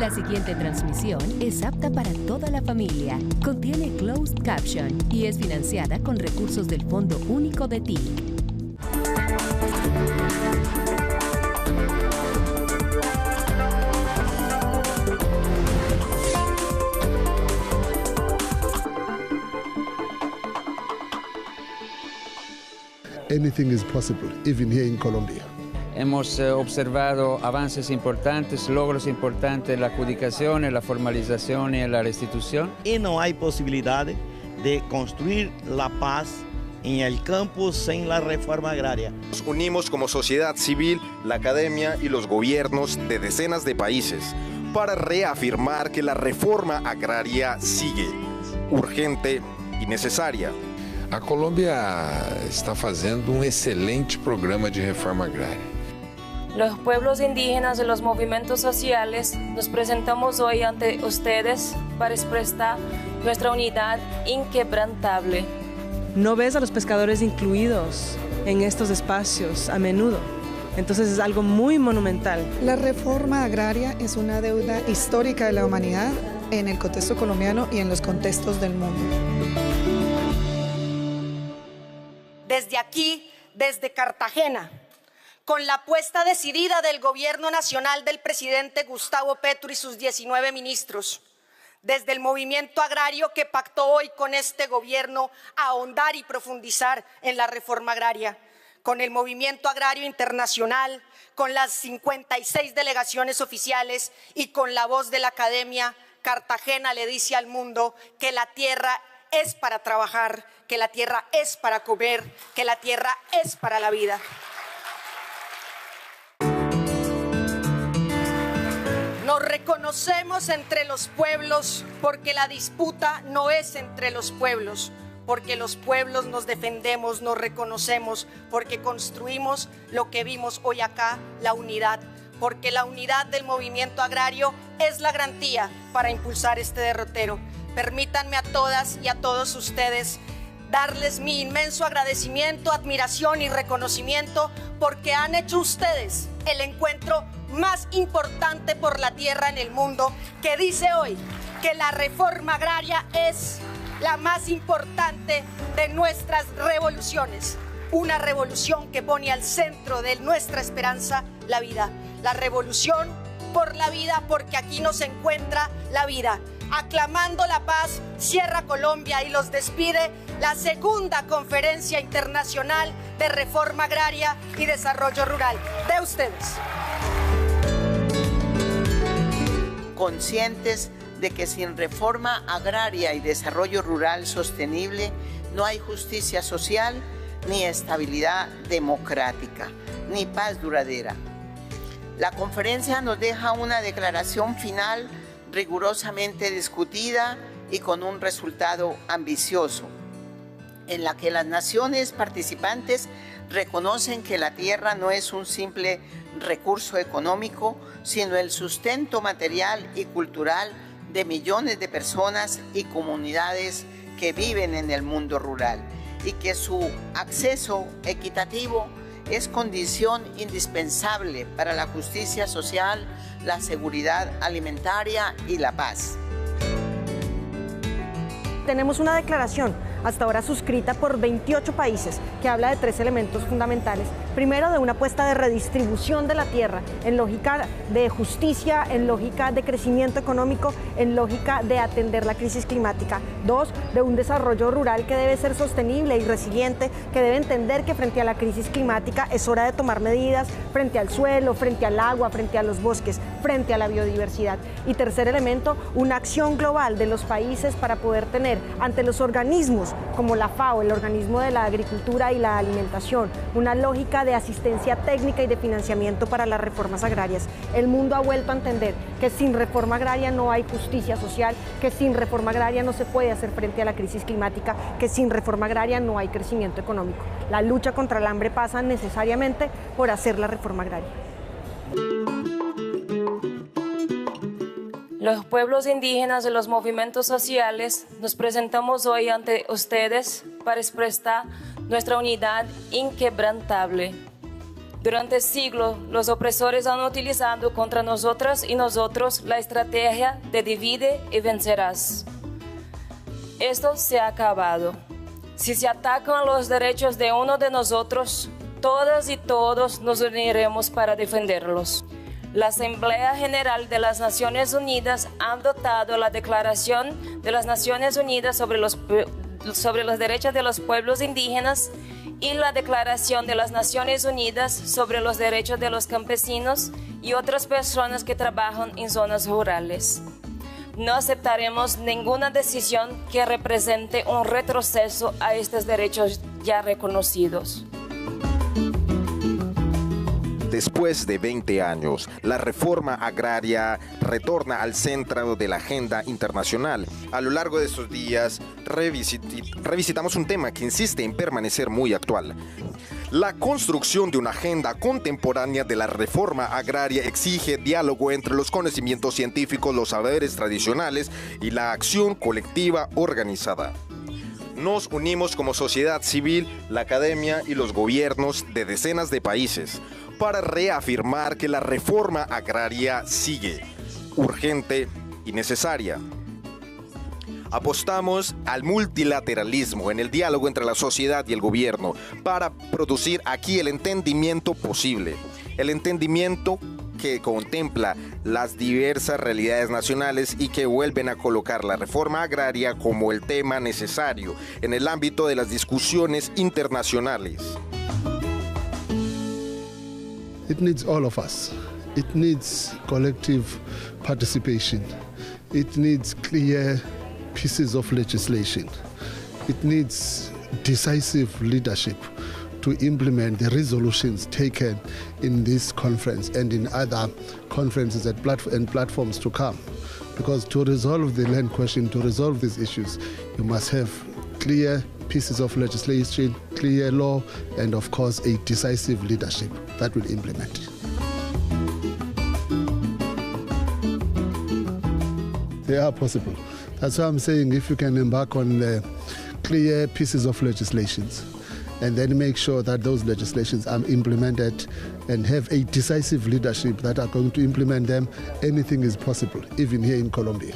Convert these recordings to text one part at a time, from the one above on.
La siguiente transmisión es apta para toda la familia, contiene closed caption y es financiada con recursos del Fondo Único de TIC. Anything is possible, even here in Colombia. Hemos observado avances importantes, logros importantes en la adjudicación, en la formalización y en la restitución. Y no hay posibilidad de construir la paz en el campo sin la reforma agraria. Nos unimos como sociedad civil, la academia y los gobiernos de decenas de países para reafirmar que la reforma agraria sigue urgente y necesaria. A Colômbia está fazendo excelente programa de reforma agrária. Los pueblos indígenas y los movimientos sociales nos presentamos hoy ante ustedes para expresar nuestra unidad inquebrantable. No ves a los pescadores incluidos en estos espacios a menudo. Entonces es algo muy monumental. La reforma agraria es una deuda histórica de la humanidad en el contexto colombiano y en los contextos del mundo. Desde aquí, desde Cartagena, con la apuesta decidida del gobierno nacional del presidente Gustavo Petro y sus 19 ministros, desde el movimiento agrario que pactó hoy con este gobierno ahondar y profundizar en la reforma agraria, con el movimiento agrario internacional, con las 56 delegaciones oficiales y con la voz de la academia, Cartagena le dice al mundo que la tierra es para trabajar, que la tierra es para comer, que la tierra es para la vida. Nos reconocemos entre los pueblos porque la disputa no es entre los pueblos, porque los pueblos nos defendemos, nos reconocemos, porque construimos lo que vimos hoy acá, la unidad, porque la unidad del movimiento agrario es la garantía para impulsar este derrotero. Permítanme a todas y a todos ustedes darles mi inmenso agradecimiento, admiración y reconocimiento porque han hecho ustedes el encuentro más importante por la tierra en el mundo, que dice hoy que la reforma agraria es la más importante de nuestras revoluciones. Una revolución que pone al centro de nuestra esperanza la vida. La revolución por la vida, porque aquí nos encuentra la vida. Aclamando la paz, cierra Colombia y los despide la segunda conferencia internacional de reforma agraria y desarrollo rural de ustedes. Conscientes de que sin reforma agraria y desarrollo rural sostenible no hay justicia social, ni estabilidad democrática, ni paz duradera. La conferencia nos deja una declaración final rigurosamente discutida y con un resultado ambicioso, en la que las naciones participantes reconocen que la tierra no es un simple recurso económico, sino el sustento material y cultural de millones de personas y comunidades que viven en el mundo rural, y que su acceso equitativo es condición indispensable para la justicia social, la seguridad alimentaria y la paz. Tenemos una declaración hasta ahora suscrita por 28 países que habla de 3 elementos fundamentales. Primero, de una apuesta de redistribución de la tierra en lógica de justicia, en lógica de crecimiento económico, en lógica de atender la crisis climática. 2, de un desarrollo rural que debe ser sostenible y resiliente, que debe entender que frente a la crisis climática es hora de tomar medidas frente al suelo, frente al agua, frente a los bosques, frente a la biodiversidad. Y tercer elemento, una acción global de los países para poder tener ante los organismos como la FAO, el organismo de la agricultura y la alimentación, una lógica de asistencia técnica y de financiamiento para las reformas agrarias. El mundo ha vuelto a entender que sin reforma agraria no hay justicia social, que sin reforma agraria no se puede hacer frente a la crisis climática, que sin reforma agraria no hay crecimiento económico. La lucha contra el hambre pasa necesariamente por hacer la reforma agraria. Los pueblos indígenas y los movimientos sociales nos presentamos hoy ante ustedes para expresar nuestra unidad inquebrantable. Durante siglos, los opresores han utilizado contra nosotras y nosotros la estrategia de divide y vencerás. Esto se ha acabado. Si se atacan los derechos de uno de nosotros, todas y todos nos uniremos para defenderlos. La Asamblea General de las Naciones Unidas ha adoptado la Declaración de las Naciones Unidas sobre los derechos de los pueblos indígenas y la Declaración de las Naciones Unidas sobre los derechos de los campesinos y otras personas que trabajan en zonas rurales. No aceptaremos ninguna decisión que represente un retroceso a estos derechos ya reconocidos. Después de 20 años, la reforma agraria retorna al centro de la agenda internacional. A lo largo de estos días, revisitamos un tema que insiste en permanecer muy actual. La construcción de una agenda contemporánea de la reforma agraria exige diálogo entre los conocimientos científicos, los saberes tradicionales y la acción colectiva organizada. Nos unimos como sociedad civil, la academia y los gobiernos de decenas de países para reafirmar que la reforma agraria sigue urgente y necesaria. Apostamos al multilateralismo en el diálogo entre la sociedad y el gobierno para producir aquí el entendimiento posible, el entendimiento que contempla las diversas realidades nacionales y que vuelven a colocar la reforma agraria como el tema necesario en el ámbito de las discusiones internacionales. It needs all of us. It needs collective participation. It needs clear pieces of legislation. It needs decisive leadership to implement the resolutions taken in this conference and in other conferences and platforms to come. Because to resolve the land question, to resolve these issues, you must have clear pieces of legislation, clear law, and of course a decisive leadership that will implement it. They are possible. That's why I'm saying if you can embark on the clear pieces of legislations and then make sure that those legislations are implemented and have a decisive leadership that are going to implement them, anything is possible, even here in Colombia.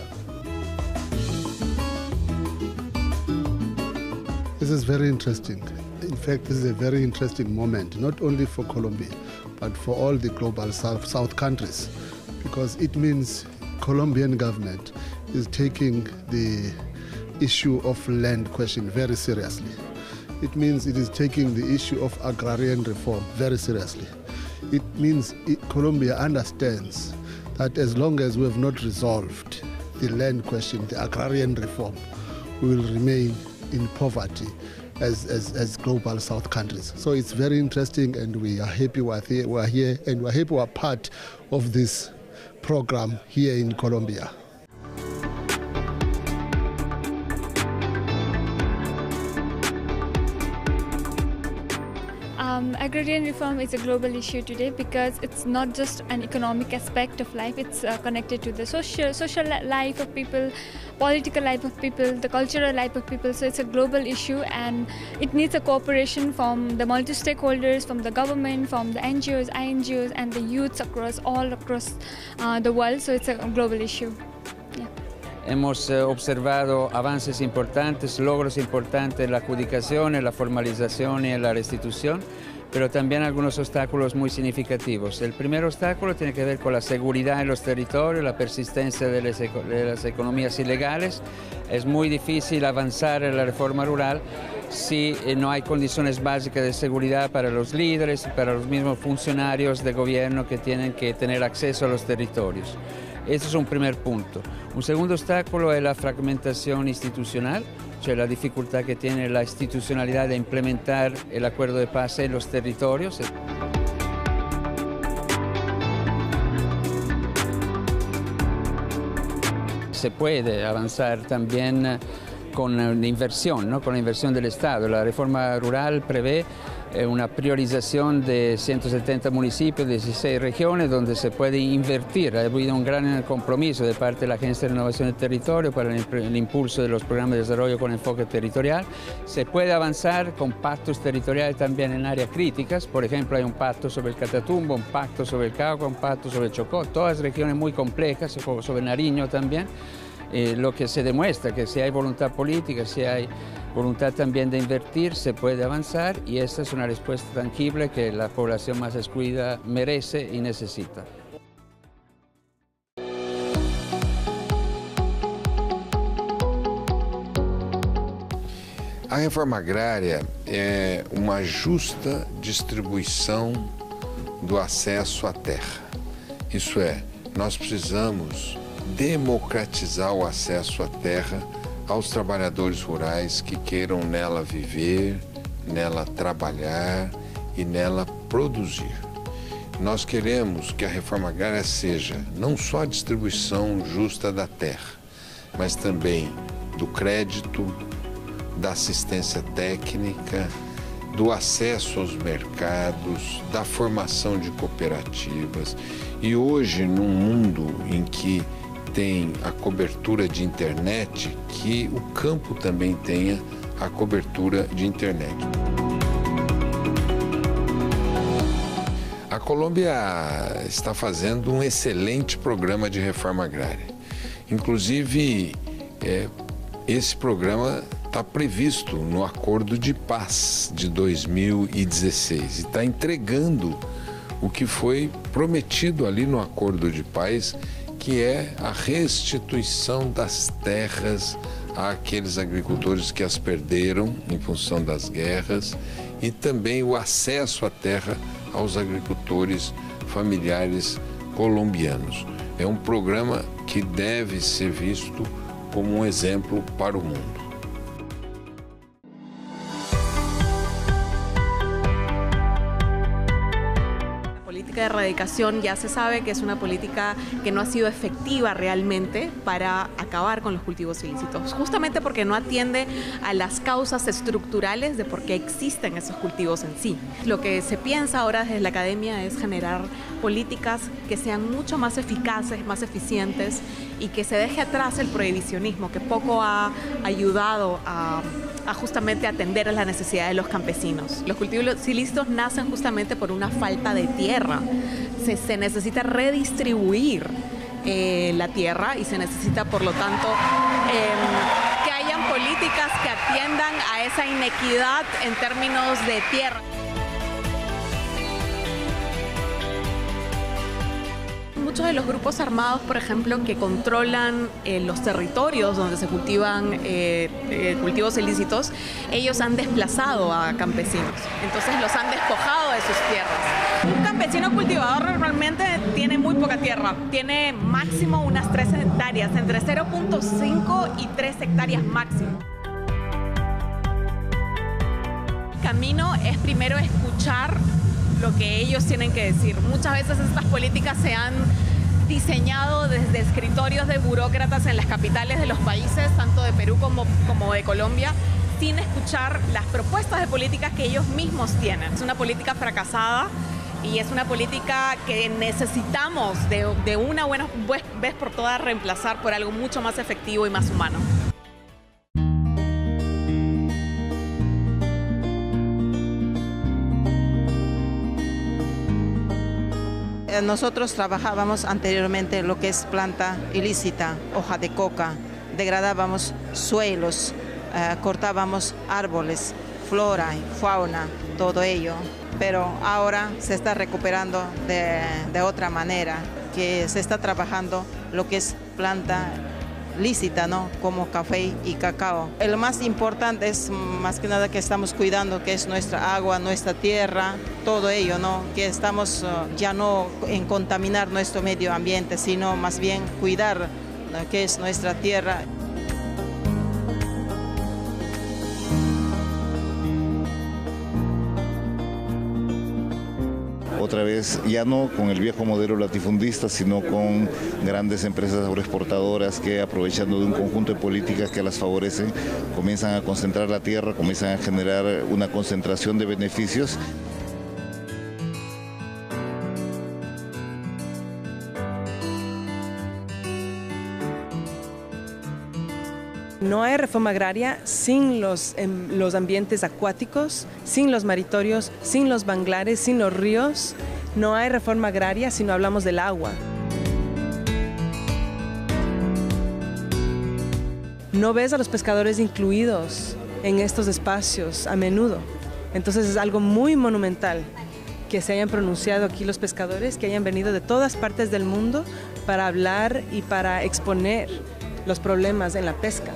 This is very interesting. In fact, this is a very interesting moment, not only for Colombia, but for all the global South countries, because it means Colombian government is taking the issue of land question very seriously. It means it is taking the issue of agrarian reform very seriously. It means Colombia understands that as long as we have not resolved the land question, the agrarian reform, we will remain in poverty as global South countries. So it's very interesting, and we are happy we are here, and we are happy we are part of this program here in Colombia. Agrarian reform is a global issue today because it's not just an economic aspect of life, it's connected to the social life of people, political life of people, the cultural life of people. So it's a global issue, and it needs a cooperation from the multi-stakeholders, from the government, from the NGOs, INGOs, and the youths all across the world. So it's a global issue. Yeah. Hemos observado avances importantes, logros importantes en la adjudicación, en la formalización y en la restitución, pero también algunos obstáculos muy significativos. El primer obstáculo tiene que ver con la seguridad en los territorios, la persistencia de las economías ilegales. Es muy difícil avanzar en la reforma rural si no hay condiciones básicas de seguridad para los líderes y para los mismos funcionarios de gobierno que tienen que tener acceso a los territorios. Ese es un primer punto. Un segundo obstáculo es la fragmentación institucional, cioè la dificultad que tiene la institucionalidad de implementar el acuerdo de paz en los territorios. Se puede avanzar también con la inversión, ¿no? Con la inversión del Estado. La reforma rural prevé una priorización de 170 municipios, 16 regiones, donde se puede invertir. Ha habido un gran compromiso de parte de la Agencia de Renovación del Territorio para el impulso de los programas de desarrollo con enfoque territorial. Se puede avanzar con pactos territoriales también en áreas críticas. Por ejemplo, hay un pacto sobre el Catatumbo, un pacto sobre el Cauca, un pacto sobre el Chocó, todas regiones muy complejas, sobre Nariño también. Lo que se demuestra que si hay voluntad política, si hay voluntad también de invertir, se puede avanzar, y esta es una respuesta tangible que la población más excluida merece y necesita. A reforma agrária é uma justa distribuição do acesso à terra. Isso é, nós precisamos democratizar o acesso à terra aos trabalhadores rurais que queiram nela viver, nela trabalhar e nela produzir. Nós queremos que a reforma agrária seja não só a distribuição justa da terra, mas também do crédito, da assistência técnica, do acesso aos mercados, da formação de cooperativas. E hoje, num mundo em que tem a cobertura de internet, que o campo também tenha a cobertura de internet. A Colômbia está fazendo um excelente programa de reforma agrária. Inclusive, esse programa está previsto no Acordo de Paz de 2016 e está entregando o que foi prometido ali no Acordo de Paz, que é a restituição das terras àqueles agricultores que as perderam em função das guerras e também o acesso à terra aos agricultores familiares colombianos. É um programa que deve ser visto como um exemplo para o mundo. De erradicación ya se sabe que es una política que no ha sido efectiva realmente para acabar con los cultivos ilícitos, justamente porque no atiende a las causas estructurales de por qué existen esos cultivos en sí. Lo que se piensa ahora desde la academia es generar políticas que sean mucho más eficaces, más eficientes, y que se deje atrás el prohibicionismo, que poco ha ayudado a justamente atender a las necesidades de los campesinos. Los cultivos ilícitos nacen justamente por una falta de tierra. Se necesita redistribuir la tierra y se necesita, por lo tanto, que hayan políticas que atiendan a esa inequidad en términos de tierra. Muchos de los grupos armados, por ejemplo, que controlan los territorios donde se cultivan cultivos ilícitos, ellos han desplazado a campesinos, entonces los han despojado de sus tierras. Un campesino cultivador normalmente tiene muy poca tierra, tiene máximo unas 3 hectáreas, entre 0.5 y 3 hectáreas máximo. El camino es primero escuchar lo que ellos tienen que decir. Muchas veces estas políticas se han diseñado desde escritorios de burócratas en las capitales de los países, tanto de Perú como de Colombia, sin escuchar las propuestas de políticas que ellos mismos tienen. Es una política fracasada y es una política que necesitamos de una buena vez por todas reemplazar por algo mucho más efectivo y más humano. Nosotros trabajábamos anteriormente lo que es planta ilícita, hoja de coca, degradábamos suelos, cortábamos árboles, flora y fauna, todo ello. Pero ahora se está recuperando de otra manera, que se está trabajando lo que es planta lícita, ¿no? Como café y cacao. Lo más importante es más que nada que estamos cuidando, que es nuestra agua, nuestra tierra, todo ello, ¿no? Que estamos ya no en contaminar nuestro medio ambiente, sino más bien cuidar lo que es nuestra tierra. O otra vez, ya no con el viejo modelo latifundista, sino con grandes empresas agroexportadoras que, aprovechando de un conjunto de políticas que las favorecen, comienzan a concentrar la tierra, comienzan a generar una concentración de beneficios. No hay reforma agraria sin los ambientes acuáticos, sin los maritorios, sin los manglares, sin los ríos. No hay reforma agraria si no hablamos del agua. No ves a los pescadores incluidos en estos espacios a menudo. Entonces es algo muy monumental que se hayan pronunciado aquí los pescadores, que hayan venido de todas partes del mundo para hablar y para exponer los problemas en la pesca.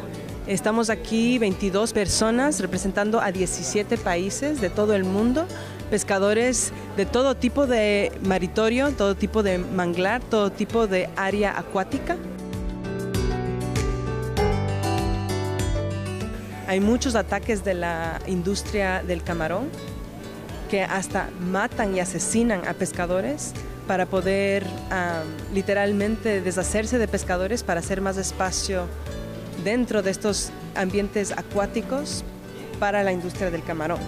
Estamos aquí 22 personas representando a 17 países de todo el mundo, pescadores de todo tipo de maritorio, todo tipo de manglar, todo tipo de área acuática. Hay muchos ataques de la industria del camarón que hasta matan y asesinan a pescadores para poder literalmente deshacerse de pescadores para hacer más espacio dentro de estos ambientes acuáticos para la industria del camarón.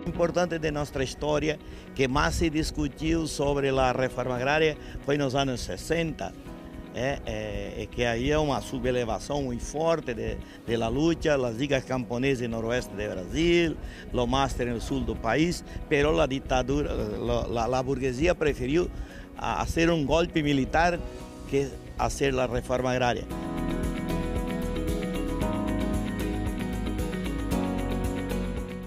Importante de nuestra historia que más se discutió sobre la reforma agraria fue en los años 60. Que había una subelevación muy fuerte de la lucha, las ligas camponesas en el noroeste de Brasil, los máster en el sur del país, pero la dictadura, la burguesía prefirió hacer un golpe militar que hacer la reforma agraria.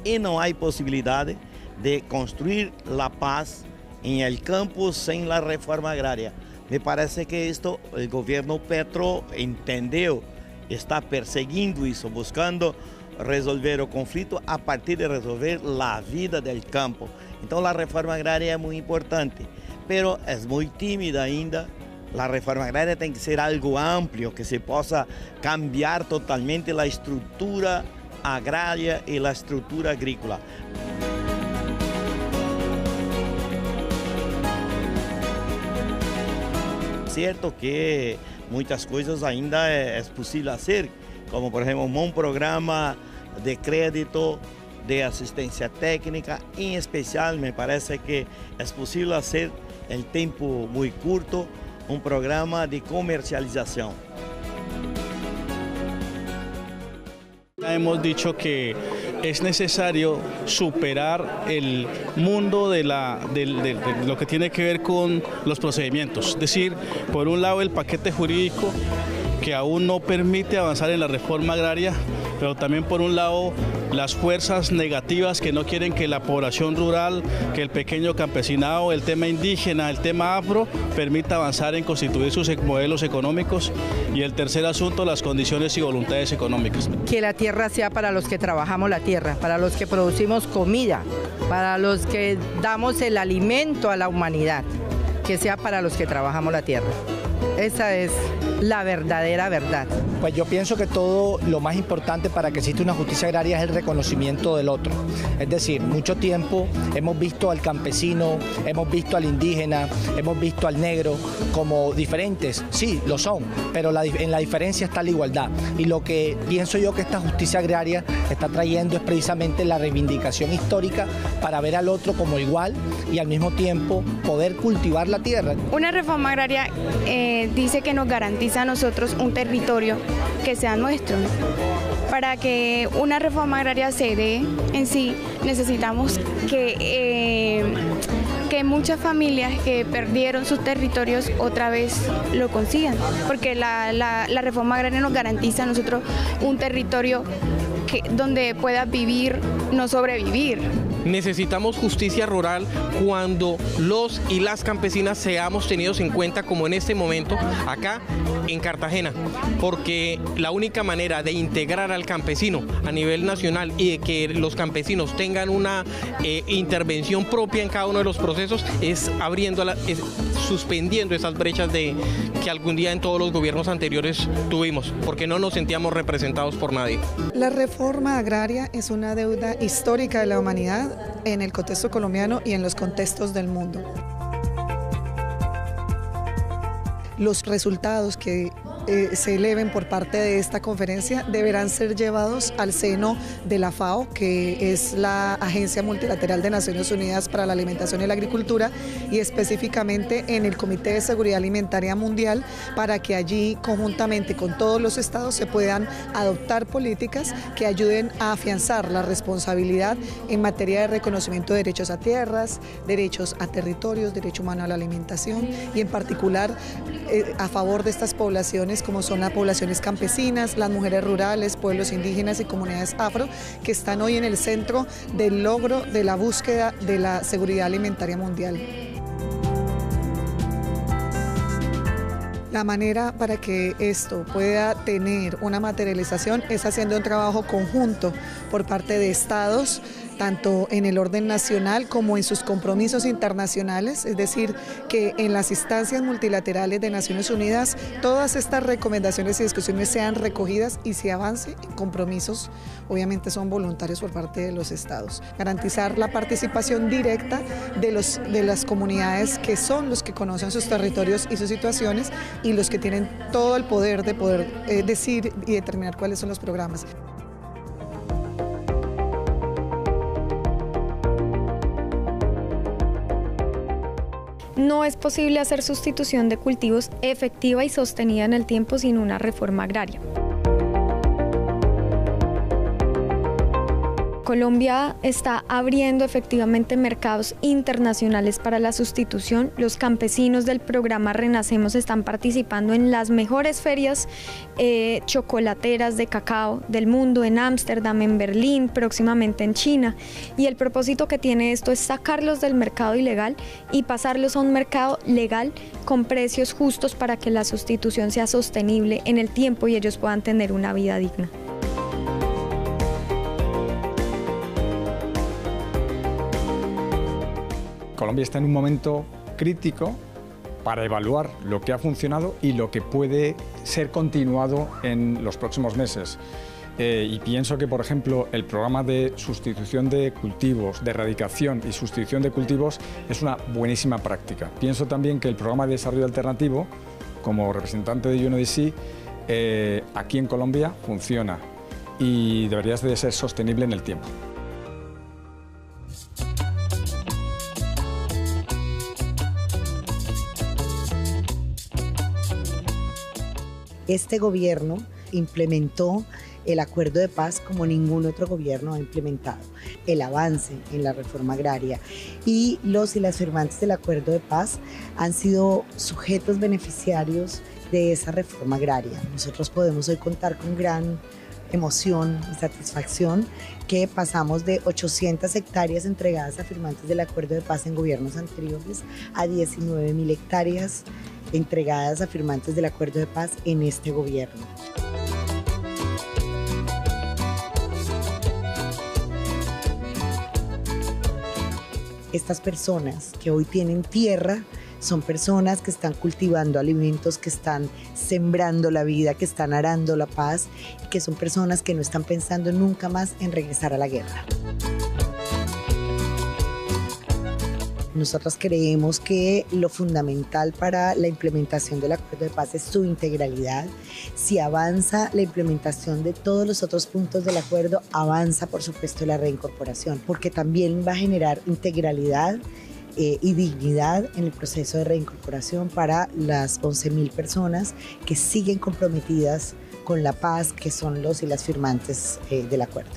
Y no hay posibilidad de construir la paz en el campo sin la reforma agraria. Me parece que esto el gobierno Petro entendió, está persiguiendo eso, buscando resolver el conflicto a partir de resolver la vida del campo. Entonces la reforma agraria es muy importante, pero es muy tímida ainda. La reforma agraria tiene que ser algo amplio, que se possa cambiar totalmente la estructura agraria y la estructura agrícola. Cierto que muchas cosas ainda es posible hacer, como por ejemplo un programa de crédito, de asistencia técnica, en especial me parece que es posible hacer en tiempo muy corto un programa de comercialización. Hemos dicho que es necesario superar el mundo de lo que tiene que ver con los procedimientos. Es decir, por un lado el paquete jurídico que aún no permite avanzar en la reforma agraria, pero también por un lado las fuerzas negativas que no quieren que la población rural, que el pequeño campesinado, el tema indígena, el tema afro, permita avanzar en constituir sus modelos económicos. Y el tercer asunto, las condiciones y voluntades económicas. Que la tierra sea para los que trabajamos la tierra, para los que producimos comida, para los que damos el alimento a la humanidad, que sea para los que trabajamos la tierra. Esa es la verdadera verdad. Pues yo pienso que todo lo más importante para que exista una justicia agraria es el reconocimiento del otro. Es decir, mucho tiempo hemos visto al campesino, hemos visto al indígena, hemos visto al negro como diferentes. Sí, lo son, pero en la diferencia está la igualdad. Y lo que pienso yo que esta justicia agraria está trayendo es precisamente la reivindicación histórica para ver al otro como igual y al mismo tiempo poder cultivar la tierra. Una reforma agraria dice que nos garantiza a nosotros un territorio que sea nuestro. Para que una reforma agraria se dé en sí, necesitamos que muchas familias que perdieron sus territorios otra vez lo consigan, porque la reforma agraria nos garantiza a nosotros un territorio donde pueda vivir, no sobrevivir. Necesitamos justicia rural cuando los y las campesinas seamos tenidos en cuenta, como en este momento acá en Cartagena, porque la única manera de integrar al campesino a nivel nacional y de que los campesinos tengan una intervención propia en cada uno de los procesos es suspendiendo esas brechas que algún día en todos los gobiernos anteriores tuvimos, porque no nos sentíamos representados por nadie. La reforma agraria es una deuda histórica de la humanidad en el contexto colombiano y en los contextos del mundo. Los resultados que se eleven por parte de esta conferencia deberán ser llevados al seno de la FAO, que es la Agencia Multilateral de Naciones Unidas para la Alimentación y la Agricultura, y específicamente en el Comité de Seguridad Alimentaria Mundial, para que allí conjuntamente con todos los estados se puedan adoptar políticas que ayuden a afianzar la responsabilidad en materia de reconocimiento de derechos a tierras, derechos a territorios, derecho humano a la alimentación y en particular a favor de estas poblaciones como son las poblaciones campesinas, las mujeres rurales, pueblos indígenas y comunidades afro, que están hoy en el centro del logro de la búsqueda de la seguridad alimentaria mundial. La manera para que esto pueda tener una materialización es haciendo un trabajo conjunto por parte de estados, tanto en el orden nacional como en sus compromisos internacionales, es decir, que en las instancias multilaterales de Naciones Unidas todas estas recomendaciones y discusiones sean recogidas y se avance en compromisos, obviamente son voluntarios por parte de los estados. Garantizar la participación directa de las comunidades que son los que conocen sus territorios y sus situaciones y los que tienen todo el poder de poder decir y determinar cuáles son los programas. No es posible hacer sustitución de cultivos efectiva y sostenida en el tiempo sin una reforma agraria. Colombia está abriendo efectivamente mercados internacionales para la sustitución. Los campesinos del programa Renacemos están participando en las mejores ferias chocolateras de cacao del mundo, en Ámsterdam, en Berlín, próximamente en China. Y el propósito que tiene esto es sacarlos del mercado ilegal y pasarlos a un mercado legal con precios justos para que la sustitución sea sostenible en el tiempo y ellos puedan tener una vida digna. Colombia está en un momento crítico para evaluar lo que ha funcionado y lo que puede ser continuado en los próximos meses. Y pienso que, por ejemplo, el programa de sustitución de cultivos, de erradicación y sustitución de cultivos es una buenísima práctica. Pienso también que el programa de desarrollo alternativo, como representante de UNODC, aquí en Colombia funciona y debería de ser sostenible en el tiempo. Este gobierno implementó el acuerdo de paz como ningún otro gobierno ha implementado, el avance en la reforma agraria, y los y las firmantes del acuerdo de paz han sido sujetos beneficiarios de esa reforma agraria. Nosotros podemos hoy contar con gran emoción y satisfacción que pasamos de 800 hectáreas entregadas a firmantes del acuerdo de paz en gobiernos anteriores a 19.000 hectáreas entregadas a firmantes del acuerdo de paz en este gobierno. Estas personas que hoy tienen tierra son personas que están cultivando alimentos, que están sembrando la vida, que están arando la paz y que son personas que no están pensando nunca más en regresar a la guerra. Nosotros creemos que lo fundamental para la implementación del acuerdo de paz es su integralidad. Si avanza la implementación de todos los otros puntos del acuerdo, avanza por supuesto la reincorporación, porque también va a generar integralidad y dignidad en el proceso de reincorporación para las 11.000 personas que siguen comprometidas con la paz, que son los y las firmantes del acuerdo.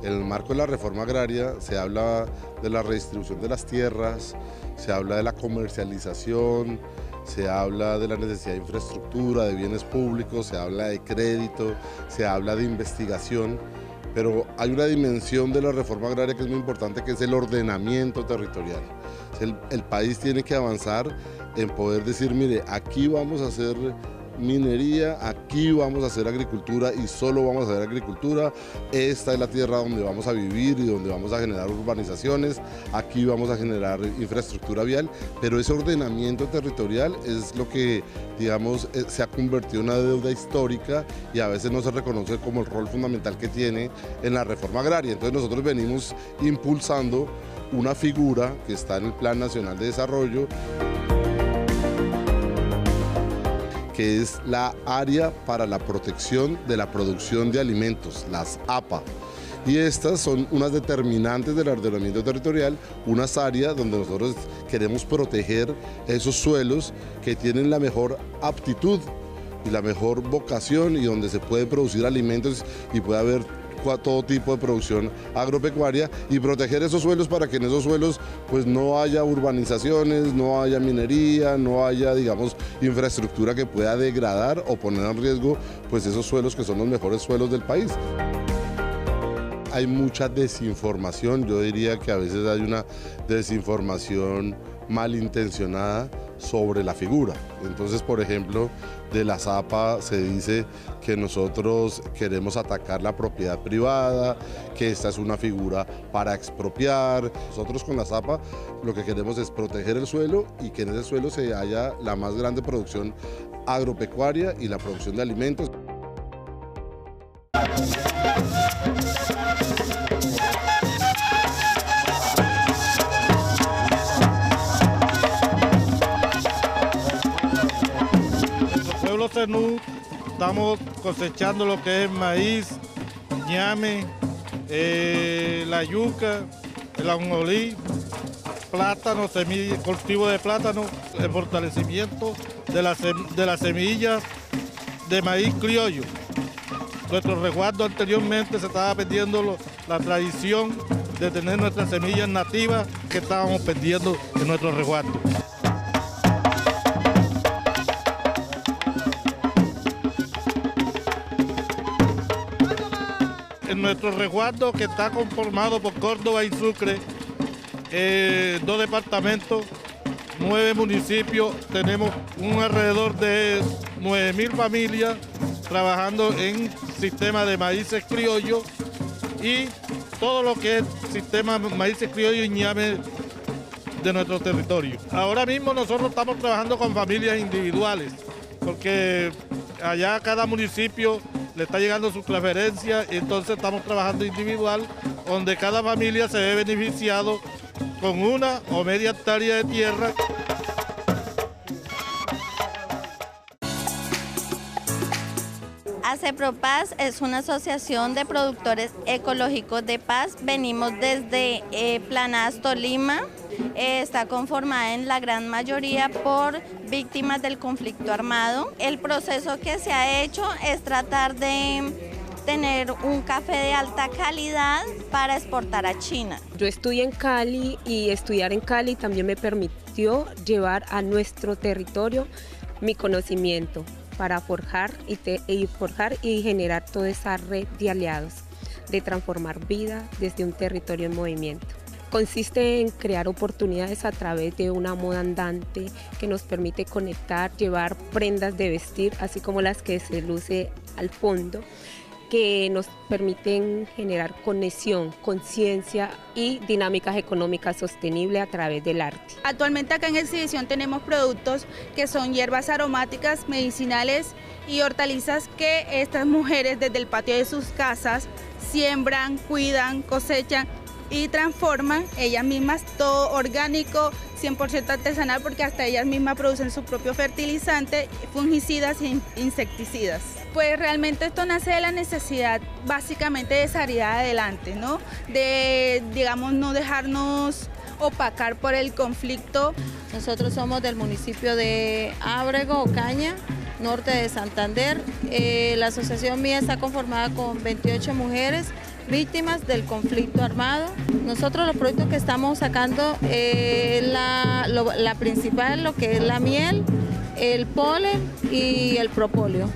En el marco de la reforma agraria se habla de la redistribución de las tierras, se habla de la comercialización, se habla de la necesidad de infraestructura, de bienes públicos, se habla de crédito, se habla de investigación, pero hay una dimensión de la reforma agraria que es muy importante, que es el ordenamiento territorial. El país tiene que avanzar en poder decir, mire, aquí vamos a hacer minería, aquí vamos a hacer agricultura y solo vamos a hacer agricultura, esta es la tierra donde vamos a vivir y donde vamos a generar urbanizaciones, aquí vamos a generar infraestructura vial, pero ese ordenamiento territorial es lo que, digamos, se ha convertido en una deuda histórica y a veces no se reconoce como el rol fundamental que tiene en la reforma agraria. Entonces nosotros venimos impulsando una figura que está en el Plan Nacional de Desarrollo, que es la Área para la Protección de la Producción de Alimentos, las APA. Y estas son unas determinantes del ordenamiento territorial, unas áreas donde nosotros queremos proteger esos suelos que tienen la mejor aptitud y la mejor vocación y donde se puede producir alimentos y puede haber todo tipo de producción agropecuaria y proteger esos suelos para que en esos suelos pues no haya urbanizaciones, no haya minería, no haya, digamos, infraestructura que pueda degradar o poner en riesgo pues esos suelos que son los mejores suelos del país. Hay mucha desinformación, yo diría que a veces hay una desinformación malintencionada sobre la figura. Entonces, por ejemplo, de la APA se dice que nosotros queremos atacar la propiedad privada, que esta es una figura para expropiar. Nosotros con la APA lo que queremos es proteger el suelo y que en ese suelo se haya la más grande producción agropecuaria y la producción de alimentos. Zenú, estamos cosechando lo que es maíz, ñame, la yuca, el ajonjolí, plátano, cultivo de plátano, el fortalecimiento de las semillas de maíz criollo. Nuestro resguardo anteriormente se estaba perdiendo la tradición de tener nuestras semillas nativas que estábamos perdiendo en nuestro resguardo. En nuestro resguardo, que está conformado por Córdoba y Sucre, 2 departamentos, 9 municipios, tenemos alrededor de 9.000 familias trabajando en sistema de maíces criollos y todo lo que es sistema de maíces criollos y ñame de nuestro territorio. Ahora mismo nosotros estamos trabajando con familias individuales, porque allá cada municipio le está llegando su transferencia y entonces estamos trabajando individual, donde cada familia se ve beneficiado con 1 o media hectárea de tierra. ACEPROPAS es una asociación de productores ecológicos de paz. Venimos desde Planadas, Tolima. Está conformada en la gran mayoría por víctimas del conflicto armado. El proceso que se ha hecho es tratar de tener un café de alta calidad para exportar a China. Yo estudié en Cali y estudiar en Cali también me permitió llevar a nuestro territorio mi conocimiento para forjar y generar toda esa red de aliados, de transformar vida desde un territorio en movimiento. Consiste en crear oportunidades a través de una moda andante que nos permite conectar, llevar prendas de vestir, así como las que se luce al fondo, que nos permiten generar conexión, conciencia y dinámicas económicas sostenibles a través del arte. Actualmente acá en exhibición tenemos productos que son hierbas aromáticas, medicinales y hortalizas que estas mujeres desde el patio de sus casas siembran, cuidan, cosechan y transforman ellas mismas, todo orgánico, 100% artesanal, porque hasta ellas mismas producen su propio fertilizante, fungicidas e insecticidas. Pues realmente esto nace de la necesidad básicamente de salir adelante, ¿no? De, digamos, no dejarnos opacar por el conflicto. Nosotros somos del municipio de Ábrego, Ocaña, norte de Santander. La asociación mía está conformada con 28 mujeres víctimas del conflicto armado. Nosotros los productos que estamos sacando, la principal, lo que es la miel, el polen y el propóleo.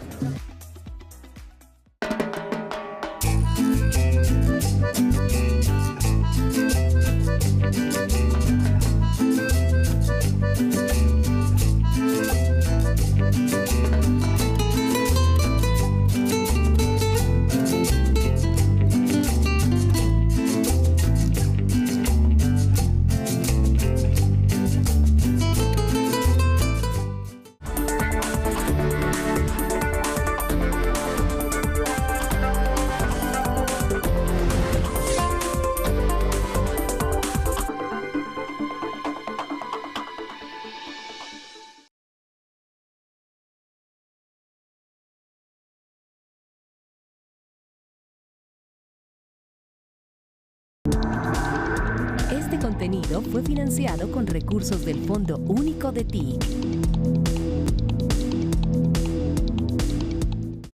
contenido fue financiado con recursos del Fondo Único de TIC.